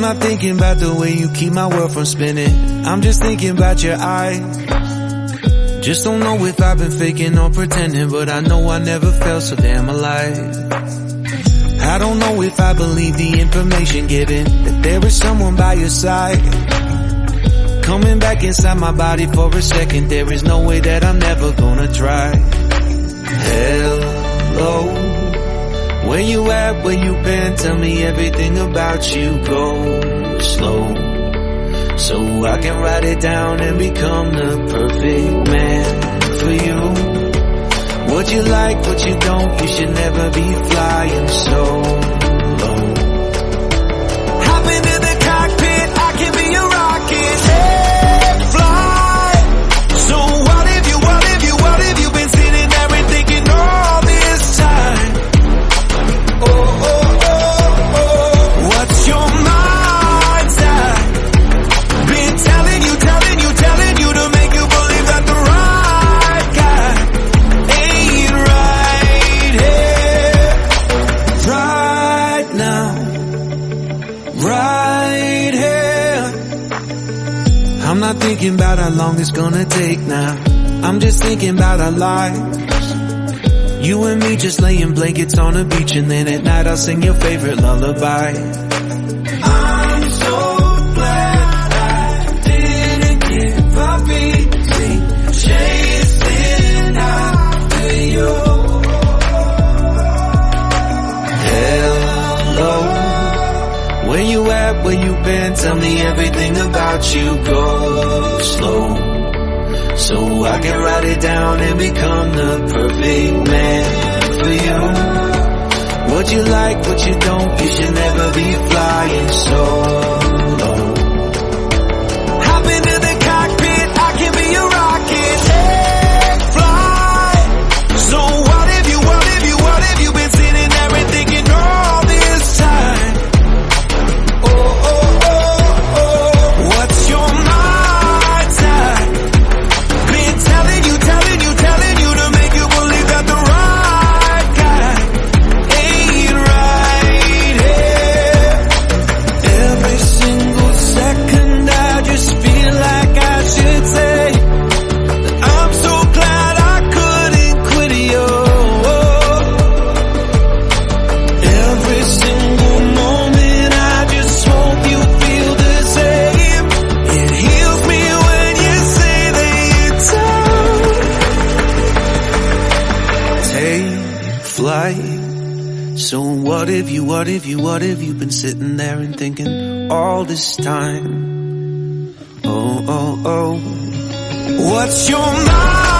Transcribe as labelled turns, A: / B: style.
A: not thinking about the way you keep my world from spinning. I'm just thinking about your eyes. Just don't know if I've been faking or pretending, but I know I never felt so damn alive. I don't know if I believe the information given, that there is someone by your side. Coming back inside my body for a second, there is no way that I'm never gonna try. Hello, where you at, where you been, tell me everything about you. Go slow, so I can write it down and become the perfect man for you. What you like, what you don't, you should never be flying so low. Hop into the cockpit, I can be a rocket. Hey, fly. So what if you been sitting there and thinking all this time? Oh, oh, oh, oh, what's your mind's at? Been telling you to make you believe that the right guy ain't right here, right now, right here. I'm not thinking about how long it's gonna take now. I'm just thinking about our lives. You and me just laying blankets on the beach, and then at night I'll sing your favorite lullaby. I'm so glad I didn't give up easy, chasing after you. Hello, where you at, where you been, tell me everything about you. Go slow, so I can write it down and become the perfect man for you. What you like, what you don't, you should never be flying so low. Hop into the cockpit, I can be a rocket. Hey, fly. So what if you been sitting there and thinking all this time? Oh, oh, oh, oh, what's your mind's at? Been telling you to make you believe that the right guy ain't right here. Every single second I just feel like I should say that I'm so glad I couldn't quit you. Every single moment I just hope you feel the same. It heals me when you say that you're tired. Take flight. So what if you been sitting there and thinking all this time? Oh, oh, oh, what's your mind?